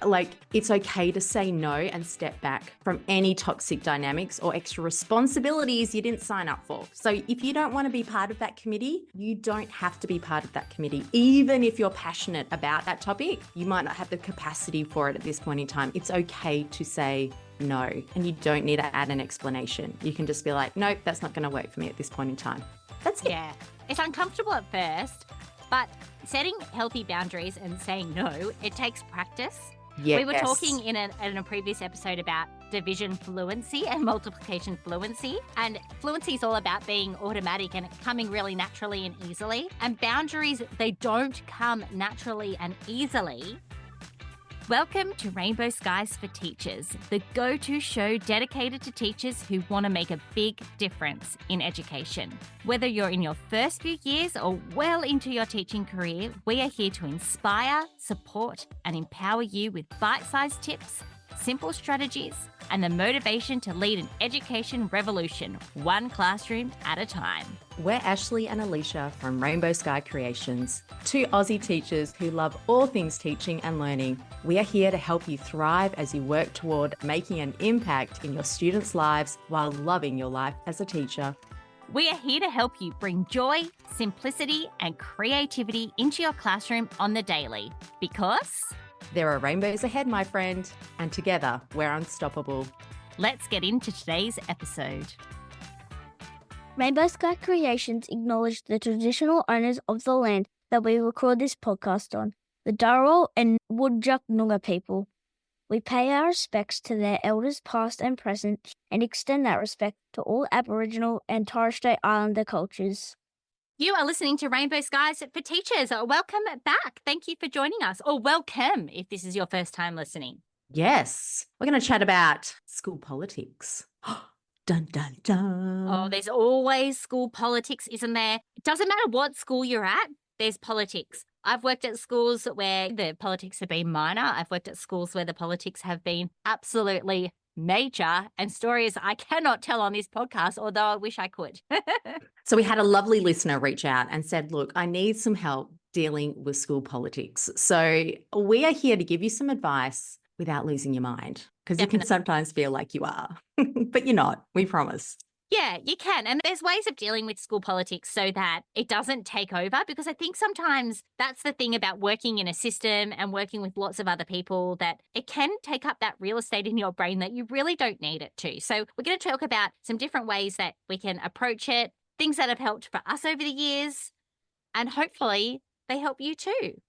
Like, it's okay to say no and step back from any toxic dynamics or extra responsibilities you didn't sign up for. So if you don't want to be part of that committee, you don't have to be part of that committee. Even if you're passionate about that topic, you might not have the capacity for it at this point in time. It's okay to say no, and you don't need to add an explanation. You can just be like, nope, that's not going to work for me at this point in time. That's it. Yeah, it's uncomfortable at first, but setting healthy boundaries and saying no, it takes practice. Yes. We were talking in a previous episode about division fluency and multiplication fluency. And fluency is all about being automatic and coming really naturally and easily. And boundaries, they don't come naturally and easily. Welcome to Rainbow Skies for Teachers, the go-to show dedicated to teachers who want to make a big difference in education. Whether you're in your first few years or well into your teaching career, we are here to inspire, support, and empower you with bite-sized tips, simple strategies, and the motivation to lead an education revolution, one classroom at a time. We're Ashley and Alicia from Rainbow Sky Creations, two Aussie teachers who love all things teaching and learning. We are here to help you thrive as you work toward making an impact in your students' lives while loving your life as a teacher. We are here to help you bring joy, simplicity, and creativity into your classroom on the daily, because there are rainbows ahead, my friend, and together we're unstoppable. Let's get into today's episode. Rainbow Sky Creations acknowledge the traditional owners of the land that we record this podcast on, the Dharawal and Whadjuk Noongar people. We pay our respects to their elders past and present and extend that respect to all Aboriginal and Torres Strait Islander cultures. You are listening to Rainbow Skies for Teachers. Welcome back. Thank you for joining us, or welcome if this is your first time listening. Yes, we're going to chat about school politics. Dun, dun, dun. Oh, there's always school politics, isn't there? It doesn't matter what school you're at, there's politics. I've worked at schools where the politics have been minor. I've worked at schools where the politics have been absolutely major, and stories I cannot tell on this podcast, although I wish I could. So we had a lovely listener reach out and said, look, I need some help dealing with school politics. So we are here to give you some advice without losing your mind, because you can sometimes feel like you are, but you're not, we promise. Yeah, you can. And there's ways of dealing with school politics so that it doesn't take over, because I think sometimes that's the thing about working in a system and working with lots of other people, that it can take up that real estate in your brain that you really don't need it to. So we're going to talk about some different ways that we can approach it, things that have helped for us over the years, and hopefully they help you too.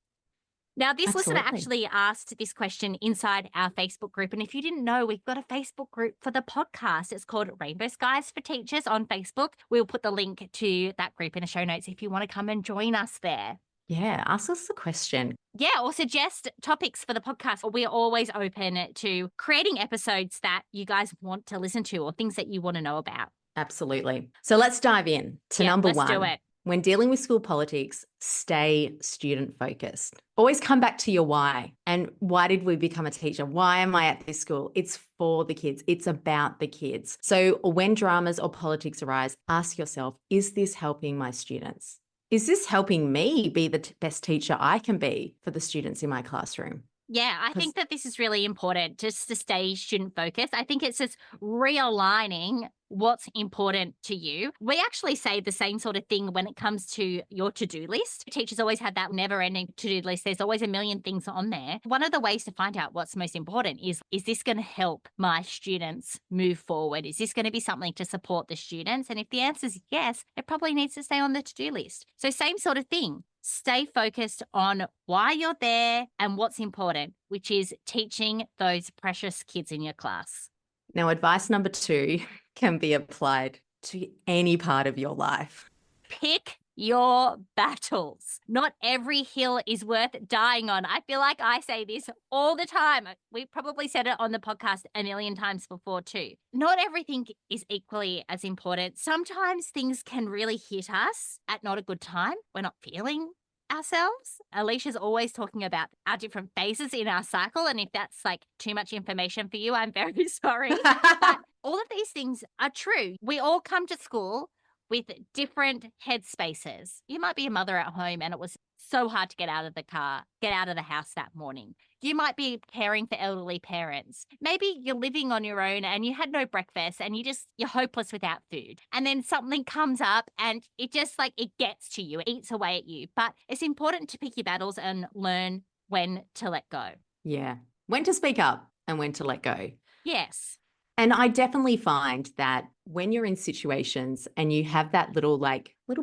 Now, this listener actually asked this question inside our Facebook group. And if you didn't know, we've got a Facebook group for the podcast. It's called Rainbow Skies for Teachers on Facebook. We'll put the link to that group in the show notes if you want to come and join us there. Yeah, ask us the question. Yeah, or suggest topics for the podcast. We're always open to creating episodes that you guys want to listen to or things that you want to know about. Absolutely. So let's dive in to number one. Let's do it. When dealing with school politics, stay student focused. Always come back to your why. And why did we become a teacher? Why am I at this school? It's for the kids. It's about the kids. So when dramas or politics arise, ask yourself, is this helping my students? Is this helping me be the best teacher I can be for the students in my classroom? Yeah, I think that this is really important, just to stay student focused. I think it's just realigning what's important to you. We actually say the same sort of thing when it comes to your to-do list. Teachers always have that never-ending to-do list. There's always a million things on there. One of the ways to find out what's most important is this going to help my students move forward? Is this going to be something to support the students? And if the answer is yes, it probably needs to stay on the to-do list. So same sort of thing. Stay focused on why you're there and what's important, which is teaching those precious kids in your class. Now, advice number 2 can be applied to any part of your life. Pick your battles. Not every hill is worth dying on. I feel like I say this all the time. We probably said it on the podcast a million times before too. Not everything is equally as important. Sometimes things can really hit us at not a good time. We're not feeling ourselves. Alicia's always talking about our different phases in our cycle. And if that's like too much information for you, I'm very sorry. But all of these things are true. We all come to school with different headspaces. You might be a mother at home and it was so hard to get out of the car, get out of the house that morning. You might be caring for elderly parents. Maybe you're living on your own and you had no breakfast and you're hopeless without food. And then something comes up and it just it gets to you, it eats away at you. But it's important to pick your battles and learn when to let go. Yeah. When to speak up and when to let go. Yes. And I definitely find that when you're in situations and you have that little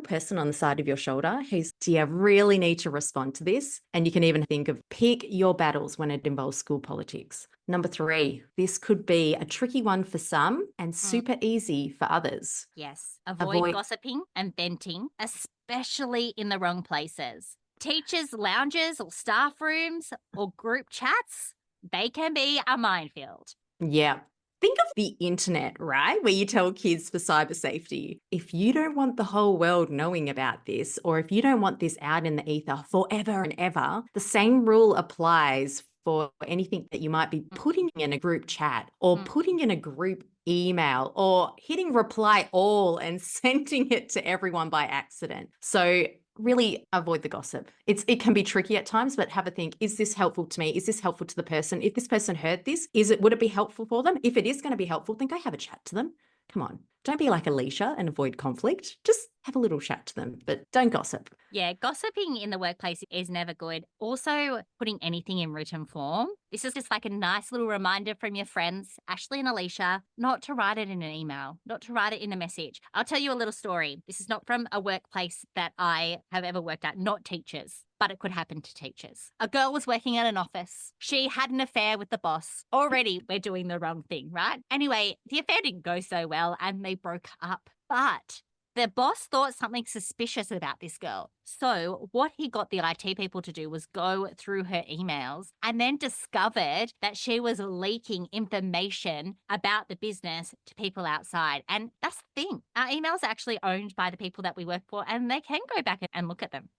person on the side of your shoulder who's, do you really need to respond to this? And you can even think of pick your battles when it involves school politics. Number 3, this could be a tricky one for some and super easy for others. Yes. Avoid gossiping and venting, especially in the wrong places. Teachers' lounges or staff rooms or group chats, they can be a minefield. Yeah. Think of the internet, right? Where you tell kids for cyber safety. If you don't want the whole world knowing about this, or if you don't want this out in the ether forever and ever, the same rule applies for anything that you might be putting in a group chat or putting in a group email or hitting reply all and sending it to everyone by accident. So really avoid the gossip. It can be tricky at times, but have a think, is this helpful to me? Is this helpful to the person? If this person heard this, would it be helpful for them? If it is going to be helpful, then go have a chat to them. Come on. Don't be like Alicia and avoid conflict. Just have a little chat to them, but don't gossip. Yeah, gossiping in the workplace is never good. Also, putting anything in written form. This is just a nice little reminder from your friends, Ashley and Alicia, not to write it in an email, not to write it in a message. I'll tell you a little story. This is not from a workplace that I have ever worked at, not teachers, but it could happen to teachers. A girl was working at an office. She had an affair with the boss. Already, we're doing the wrong thing, right? Anyway, the affair didn't go so well and they broke up. But the boss thought something suspicious about this girl. So what he got the IT people to do was go through her emails and then discovered that she was leaking information about the business to people outside. And that's the thing. Our emails are actually owned by the people that we work for, and they can go back and look at them.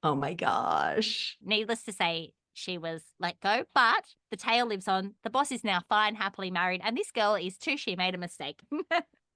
Oh my gosh. Needless to say, she was let go, but the tale lives on. The boss is now fine, happily married, and this girl is too. She made a mistake.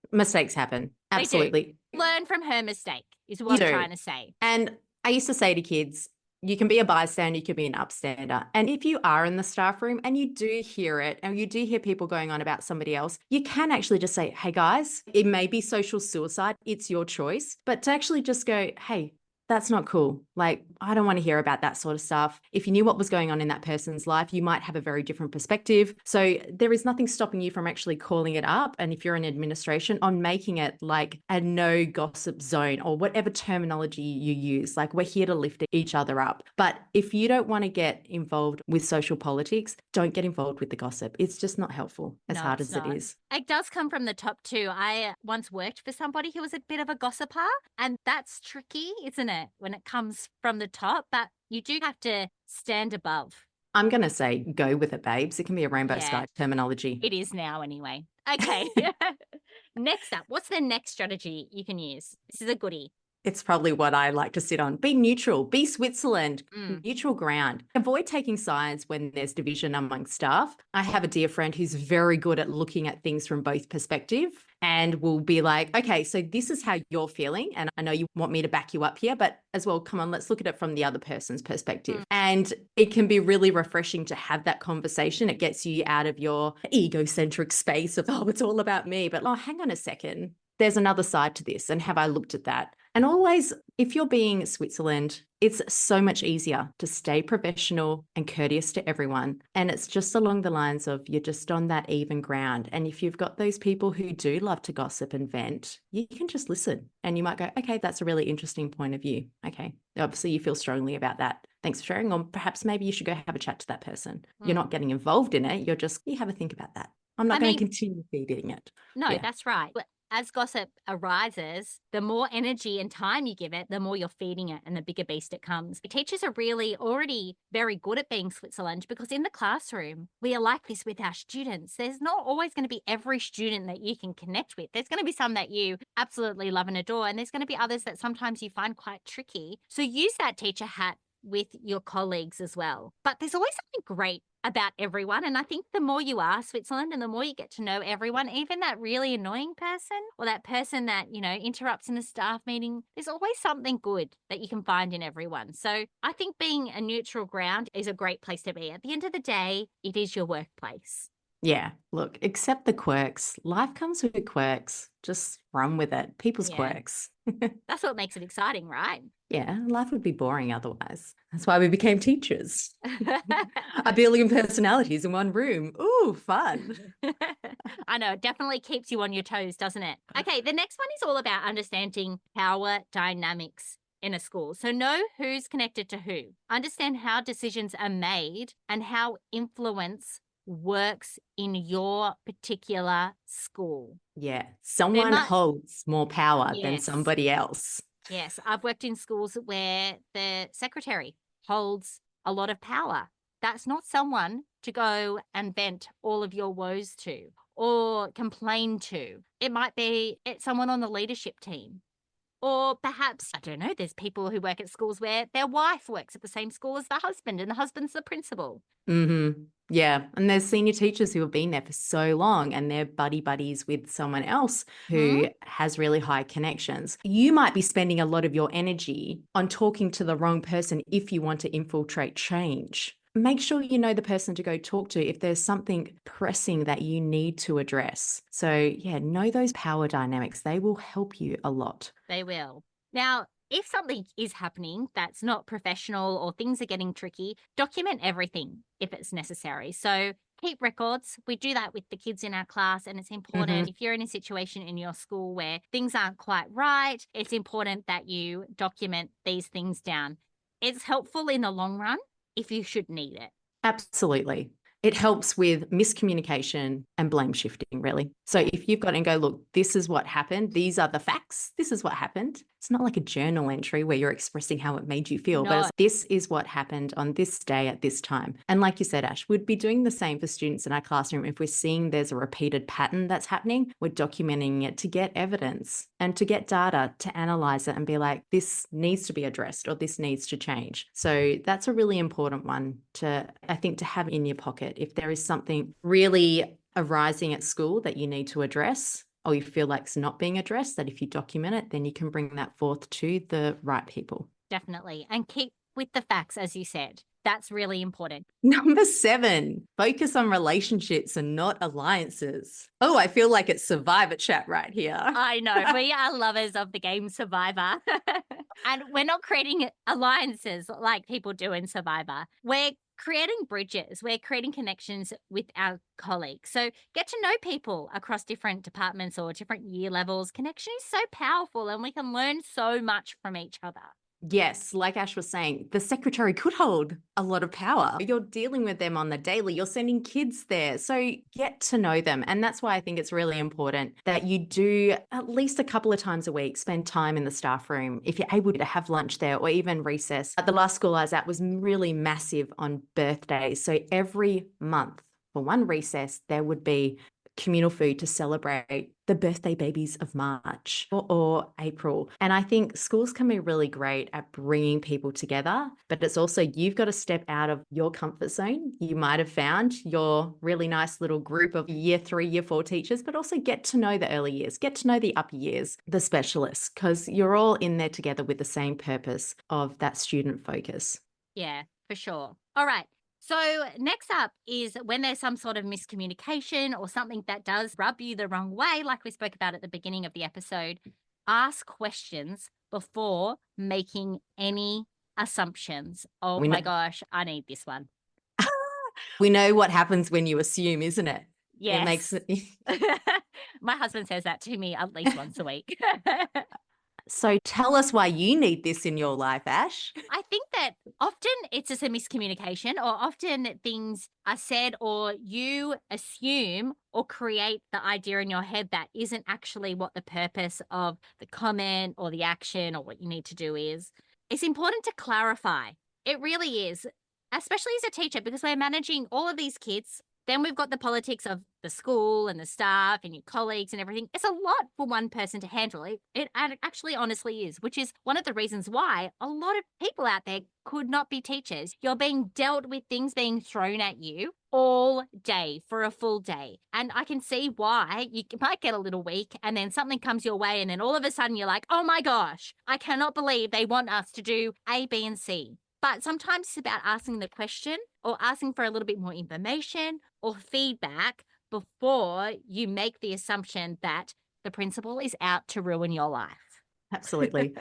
Mistakes happen. Absolutely. Learn from her mistake is what I'm trying to say. And I used to say to kids, you can be a bystander, you can be an upstander. And if you are in the staff room and you do hear it and you do hear people going on about somebody else, you can actually just say, hey guys, it may be social suicide. It's your choice. But to actually just go, hey, that's not cool. I don't want to hear about that sort of stuff. If you knew what was going on in that person's life, you might have a very different perspective. So there is nothing stopping you from actually calling it up. And if you're in administration, on making it like a no gossip zone or whatever terminology you use. We're here to lift each other up. But if you don't want to get involved with social politics, don't get involved with the gossip. It's just not helpful, as hard as it is. It does come from the top too. I once worked for somebody who was a bit of a gossiper, and that's tricky, isn't it, when it comes from the top? But you do have to stand above. I'm going to say go with it, babes. It can be a rainbow sky terminology. It is now anyway. Okay. Next up, what's the next strategy you can use? This is a goodie. It's probably what I like to sit on. Be neutral, be Switzerland, neutral ground. Avoid taking sides when there's division among staff. I have a dear friend who's very good at looking at things from both perspectives and will be like, okay, so this is how you're feeling. And I know you want me to back you up here, but as well, come on, let's look at it from the other person's perspective. And it can be really refreshing to have that conversation. It gets you out of your egocentric space of, oh, it's all about me. But hang on a second. There's another side to this. And have I looked at that? And always, if you're being Switzerland, it's so much easier to stay professional and courteous to everyone. And it's just along the lines of you're just on that even ground. And if you've got those people who do love to gossip and vent, you can just listen. And you might go, okay, that's a really interesting point of view. Okay, obviously you feel strongly about that. Thanks for sharing. Or perhaps maybe you should go have a chat to that person. You're not getting involved in it. You have a think about that. I'm not going to continue feeding it. No, that's right. As gossip arises, the more energy and time you give it, the more you're feeding it and the bigger beast it comes. Teachers are really already very good at being Switzerland because in the classroom, we are like this with our students. There's not always going to be every student that you can connect with. There's going to be some that you absolutely love and adore, and there's going to be others that sometimes you find quite tricky. So use that teacher hat with your colleagues as well. But there's always something great about everyone. And I think the more you are Switzerland and the more you get to know everyone, even that really annoying person or that person that, interrupts in a staff meeting, there's always something good that you can find in everyone. So I think being a neutral ground is a great place to be. At the end of the day, it is your workplace. Yeah, look, accept the quirks. Life comes with quirks. Just run with it. People's Yeah. quirks. That's what makes it exciting, right? Yeah, life would be boring otherwise. That's why we became teachers. A billion personalities in one room. Ooh, fun. I know, it definitely keeps you on your toes, doesn't it? Okay, the next one is all about understanding power dynamics in a school. So know who's connected to who. Understand how decisions are made and how influence works in your particular school. Yeah, someone holds more power than Yes. somebody else. Yes, I've worked in schools where the secretary holds a lot of power. That's not someone to go and vent all of your woes to or complain to. It might be someone on the leadership team. Or perhaps, I don't know, there's people who work at schools where their wife works at the same school as the husband and the husband's the principal. Mm-hmm. Yeah. And there's senior teachers who have been there for so long and they're buddies with someone else who has really high connections. You might be spending a lot of your energy on talking to the wrong person if you want to infiltrate change. Make sure you know the person to go talk to if there's something pressing that you need to address. So, yeah, know those power dynamics. They will help you a lot. They will. Now, if something is happening that's not professional or things are getting tricky, document everything if it's necessary. So keep records. We do that with the kids in our class, and it's important if you're in a situation in your school where things aren't quite right, it's important that you document these things down. It's helpful in the long run if you should need it. Absolutely. It helps with miscommunication and blame shifting, really. So if you've got and go, look, this is what happened. These are the facts. This is what happened. It's not like a journal entry where you're expressing how it made you feel, but it's, this is what happened on this day at this time. And like you said, Ash, we'd be doing the same for students in our classroom. If we're seeing there's a repeated pattern that's happening, we're documenting it to get evidence and to get data to analyze it and be like, this needs to be addressed or this needs to change. So that's a really important one to, I think, to have in your pocket. If there is something really arising at school that you need to address or you feel like it's not being addressed, that if you document it, then you can bring that forth to the right people. Definitely. And keep with the facts, as you said. That's really important. Number 7, focus on relationships and not alliances. Oh, I feel like it's Survivor chat right here. I know. We are lovers of the game Survivor. And we're not creating alliances like people do in Survivor. We're creating bridges. We're creating connections with our colleagues. So get to know people across different departments or different year levels. Connection is so powerful and we can learn so much from each other. Yes, like Ash was saying, the secretary could hold a lot of power. You're dealing with them on the daily. You're sending kids there. So get to know them. And that's why I think it's really important that you do at least a couple of times a week, spend time in the staff room. If you're able to have lunch there or even recess. At the last school I was at was really massive on birthdays. So every month for one recess, there would be communal food to celebrate the birthday babies of March or April. And I think schools can be really great at bringing people together, but it's also you've got to step out of your comfort zone. You might have found your really nice little group of year 3, year 4 teachers, but also get to know the early years, get to know the upper years, the specialists, because you're all in there together with the same purpose of that student focus. Yeah, for sure. All right. So next up is when there's some sort of miscommunication or something that does rub you the wrong way, like we spoke about at the beginning of the episode, ask questions before making any assumptions. Oh my gosh, I need this one. We know what happens when you assume, isn't it? Yes. It makes it... My husband says that to me at least once a week. So tell us why you need this in your life, Ash. I think that often it's just a miscommunication or often things are said or you assume or create the idea in your head that isn't actually what the purpose of the comment or the action or what you need to do is. It's important to clarify. It really is, especially as a teacher, because we're managing all of these kids Then we've got the politics of the school and the staff and your colleagues and everything. It's a lot for one person to handle. It actually honestly is, which is one of the reasons why a lot of people out there could not be teachers. You're being dealt with things being thrown at you all day for a full day. And I can see why you might get a little weak and then something comes your way and then all of a sudden you're like, oh my gosh, I cannot believe they want us to do A, B, and C. But sometimes it's about asking the question or asking for a little bit more information or feedback before you make the assumption that the principal is out to ruin your life. Absolutely.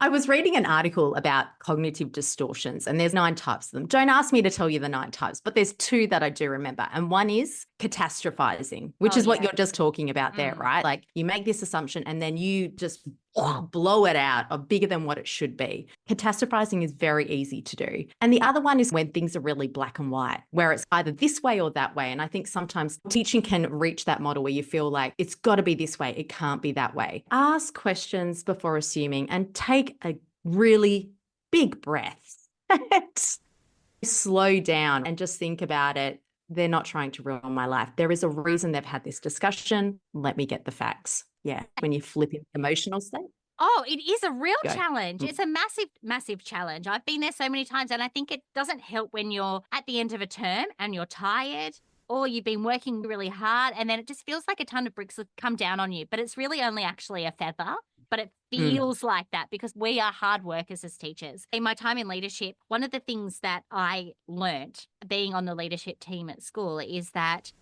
I was reading an article about cognitive distortions, and there's 9 types of them. Don't ask me to tell you the 9 types, but there's 2 that I do remember. And one is catastrophizing, which is what you're just talking about there, right? Like you make this assumption and then you just blow it out or bigger than what it should be. Catastrophizing is very easy to do. And the other one is when things are really black and white, where it's either this way or that way. And I think sometimes teaching can reach that model where you feel like it's got to be this way. It can't be that way. Ask questions before assuming and take a really big breath. Slow down and just think about it. They're not trying to ruin my life. There is a reason they've had this discussion. Let me get the facts. Yeah. When you flip into emotional state. Oh, it is a real Go. challenge. It's a massive, massive challenge. I've been there so many times, and I think it doesn't help when you're at the end of a term and you're tired or you've been working really hard and then it just feels like a ton of bricks have come down on you, but it's really only actually a feather. But it feels like that because we are hard workers as teachers. In my time in leadership, one of the things that I learnt being on the leadership team at school is that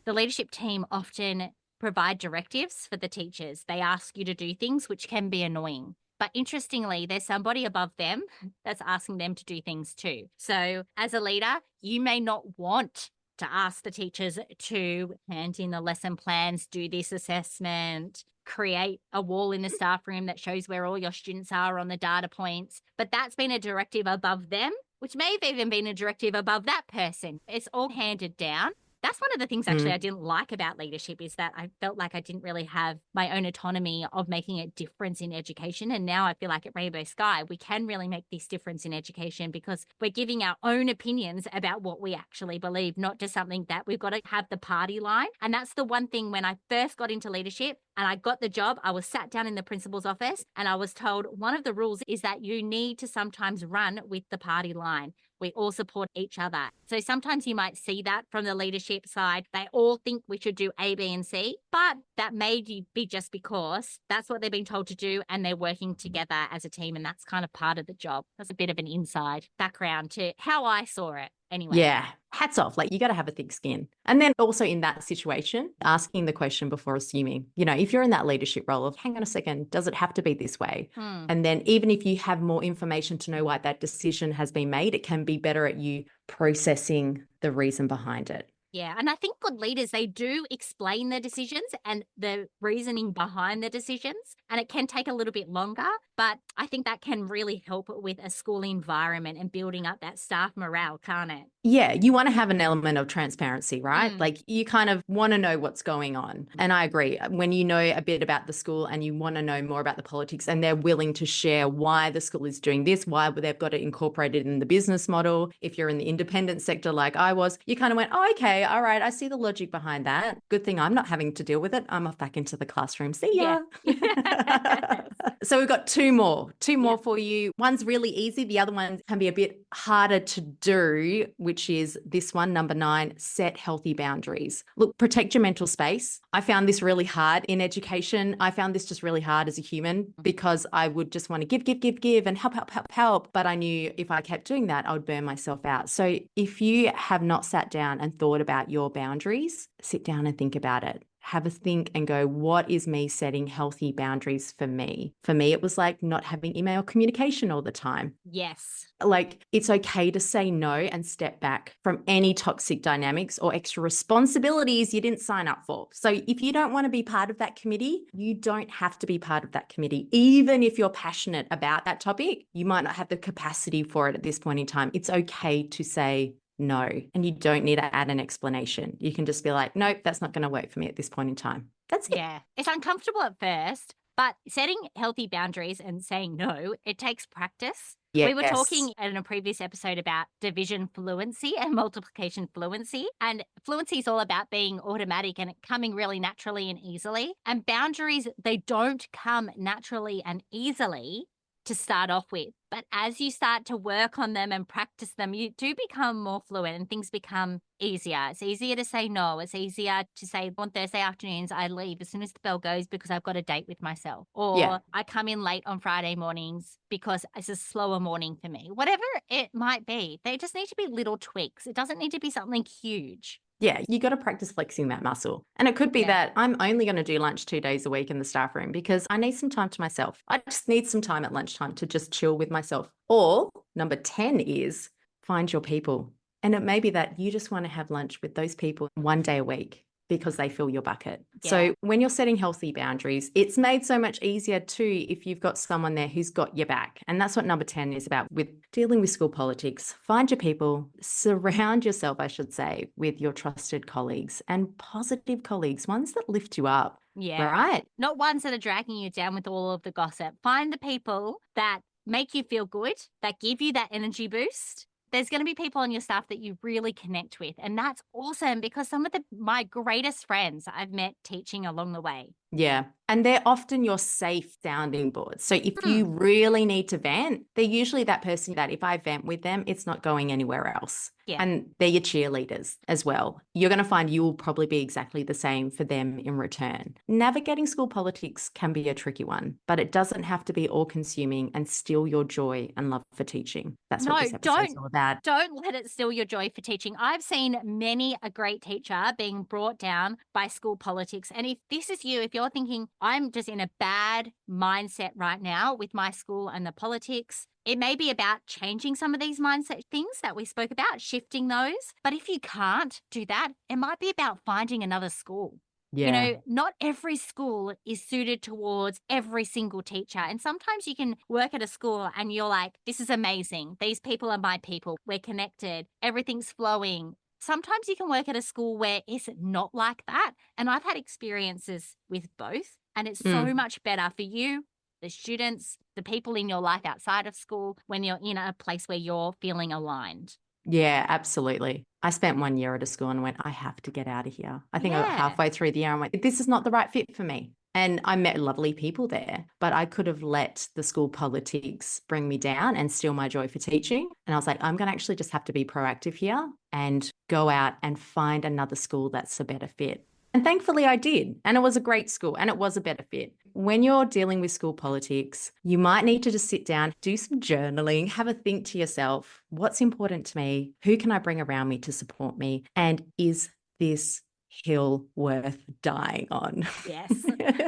the leadership team often provide directives for the teachers. They ask you to do things which can be annoying. But interestingly, there's somebody above them that's asking them to do things too. So as a leader, you may not want to ask the teachers to hand in the lesson plans, do this assessment, create a wall in the staff room that shows where all your students are on the data points. But that's been a directive above them, which may have even been a directive above that person. It's all handed down. That's one of the things actually I didn't like about leadership is that I felt like I didn't really have my own autonomy of making a difference in education. And now I feel like at Rainbow Sky, we can really make this difference in education because we're giving our own opinions about what we actually believe, not just something that we've got to have the party line. And that's the one thing when I first got into leadership and I got the job, I was sat down in the principal's office and I was told one of the rules is that you need to sometimes run with the party line. We all support each other. So sometimes you might see that from the leadership side. They all think we should do A, B, and C, but that may be just because that's what they've been told to do and they're working together as a team and that's kind of part of the job. That's a bit of an inside background to how I saw it. Anyway. Yeah. Hats off. Like you got to have a thick skin. And then also in that situation, asking the question before assuming, if you're in that leadership role of, hang on a second, does it have to be this way? And then even if you have more information to know why that decision has been made, it can be better at you processing the reason behind it. Yeah. And I think good leaders, they do explain their decisions and the reasoning behind the decisions. And it can take a little bit longer, but I think that can really help with a school environment and building up that staff morale, can't it? Yeah, you want to have an element of transparency, right? Like you kind of want to know what's going on. And I agree. When you know a bit about the school and you want to know more about the politics and they're willing to share why the school is doing this, why they've got it incorporated in the business model. If you're in the independent sector like I was, you kind of went, oh, okay, all right, I see the logic behind that. Good thing I'm not having to deal with it. I'm off back into the classroom. See ya. Yeah. So we've got two more for you. One's really easy. The other one can be a bit harder to do, which is this one, number 9, set healthy boundaries. Look, protect your mental space. I found this really hard in education. I found this just really hard as a human because I would just want to give and help. But I knew if I kept doing that, I would burn myself out. So if you have not sat down and thought about your boundaries, sit down and think about it. Have a think and go, what is me setting healthy boundaries for me? For me, it was like not having email communication all the time. Yes. Like it's okay to say no and step back from any toxic dynamics or extra responsibilities you didn't sign up for. So if you don't want to be part of that committee, you don't have to be part of that committee. Even if you're passionate about that topic, you might not have the capacity for it at this point in time. It's okay to say no, and you don't need to add an explanation. You can just be like, nope, that's not going to work for me at this point in time. That's it. Yeah. It's uncomfortable at first, But setting healthy boundaries and saying no, it takes practice. Yes. We were talking in a previous episode about division fluency and multiplication fluency. And fluency is all about being automatic and coming really naturally and easily. And boundaries, they don't come naturally and easily to start off with. But as you start to work on them and practice them, you do become more fluent and things become easier. It's easier to say no. It's easier to say on Thursday afternoons, I leave as soon as the bell goes because I've got a date with myself. Or I come in late on Friday mornings because it's a slower morning for me. Whatever it might be, they just need to be little tweaks. It doesn't need to be something huge. Yeah, you got to practice flexing that muscle. And it could be that I'm only going to do lunch 2 days a week in the staff room because I need some time to myself. I just need some time at lunchtime to just chill with myself. Or number 10 is find your people. And it may be that you just want to have lunch with those people 1 day a week because they fill your bucket. Yeah. So when you're setting healthy boundaries, it's made so much easier too if you've got someone there who's got your back. And that's what number 10 is about with dealing with school politics. Find your people, surround yourself, I should say, with your trusted colleagues and positive colleagues, ones that lift you up. Yeah. Right? Not ones that are dragging you down with all of the gossip. Find the people that make you feel good, that give you that energy boost. There's going to be people on your staff that you really connect with. And that's awesome because some of my greatest friends I've met teaching along the way. Yeah. And they're often your safe sounding board. So if you really need to vent, they're usually that person that if I vent with them, it's not going anywhere else. Yeah. And they're your cheerleaders as well. You're going to find you will probably be exactly the same for them in return. Navigating school politics can be a tricky one, but it doesn't have to be all consuming and steal your joy and love for teaching. That's what this episode's all about. Don't let it steal your joy for teaching. I've seen many a great teacher being brought down by school politics. And if this is you, if you're thinking, I'm just in a bad mindset right now with my school and the politics, it may be about changing some of these mindset things that we spoke about, shifting those. But if you can't do that, it might be about finding another school. Yeah. You know, not every school is suited towards every single teacher. And sometimes you can work at a school and you're like, this is amazing. These people are my people. We're connected. Everything's flowing. Sometimes you can work at a school where it's not like that. And I've had experiences with both. And it's so much better for you, the students, the people in your life outside of school, when you're in a place where you're feeling aligned. Yeah, absolutely. I spent 1 year at a school and went, I have to get out of here. I think I got halfway through the year and went, this is not the right fit for me. And I met lovely people there, but I could have let the school politics bring me down and steal my joy for teaching. And I was like, I'm going to actually just have to be proactive here and go out and find another school that's a better fit. And thankfully I did. And it was a great school and it was a better fit. When you're dealing with school politics, you might need to just sit down, do some journaling, have a think to yourself, what's important to me? Who can I bring around me to support me? And is this hill worth dying on? Yes.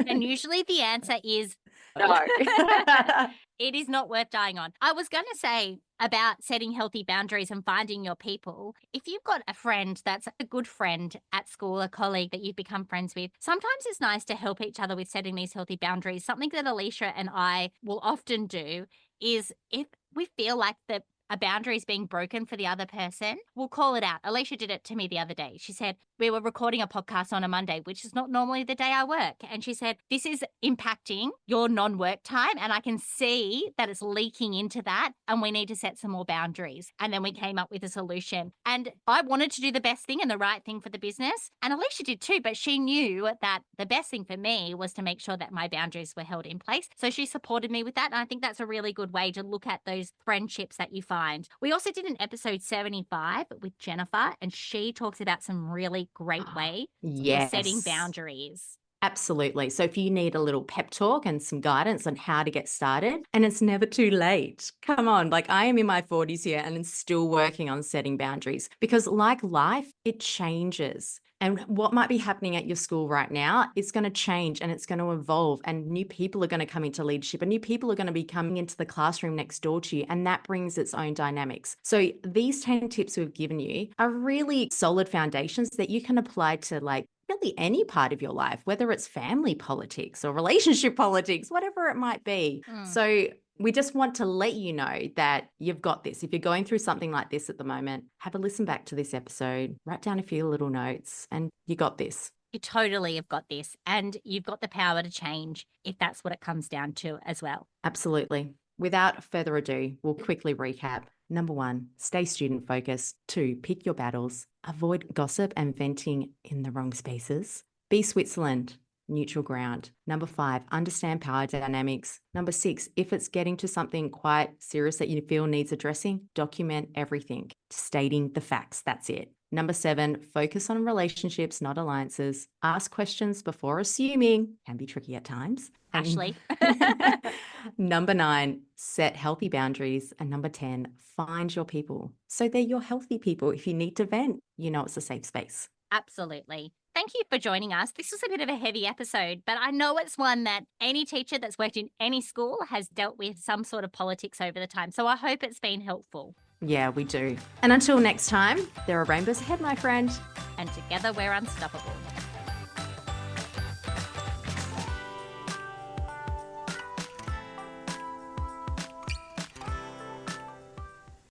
And usually the answer is no. It is not worth dying on. I was going to say about setting healthy boundaries and finding your people. If you've got a friend that's a good friend at school, a colleague that you've become friends with, sometimes it's nice to help each other with setting these healthy boundaries. Something that Alicia and I will often do is if we feel like a boundary is being broken for the other person, we'll call it out. Alicia did it to me the other day. She said, we were recording a podcast on a Monday, which is not normally the day I work. And she said, this is impacting your non-work time. And I can see that it's leaking into that. And we need to set some more boundaries. And then we came up with a solution. And I wanted to do the best thing and the right thing for the business. And Alicia did too, but she knew that the best thing for me was to make sure that my boundaries were held in place. So she supported me with that. And I think that's a really good way to look at those friendships that you find. We also did an episode 75 with Jennifer, and she talks about some really great way for setting boundaries. Absolutely. So if you need a little pep talk and some guidance on how to get started, and it's never too late. Come on, like I am in my 40s here and I'm still working on setting boundaries because like life, it changes. And what might be happening at your school right now, it's going to change and it's going to evolve and new people are going to come into leadership and new people are going to be coming into the classroom next door to you. And that brings its own dynamics. So these 10 tips we've given you are really solid foundations that you can apply to like really any part of your life, whether it's family politics or relationship politics, whatever it might be. So we just want to let you know that you've got this. If you're going through something like this at the moment, have a listen back to this episode, write down a few little notes, and you got this. You totally have got this, and you've got the power to change if that's what it comes down to as well. Absolutely. Without further ado, we'll quickly recap. Number 1, stay student focused. 2, pick your battles. Avoid gossip and venting in the wrong spaces. Be Switzerland, neutral ground. Number 5, understand power dynamics. Number 6, if it's getting to something quite serious that you feel needs addressing, document everything, stating the facts. That's it. Number 7, focus on relationships, not alliances. Ask questions before assuming. Can be tricky at times. Ashley. Number 9, set healthy boundaries. And number 10, find your people. So they're your healthy people. If you need to vent, you know it's a safe space. Absolutely. Thank you for joining us. This was a bit of a heavy episode, but I know it's one that any teacher that's worked in any school has dealt with some sort of politics over the time. So I hope it's been helpful. Yeah, we do. And until next time, there are rainbows ahead, my friend. And together we're unstoppable.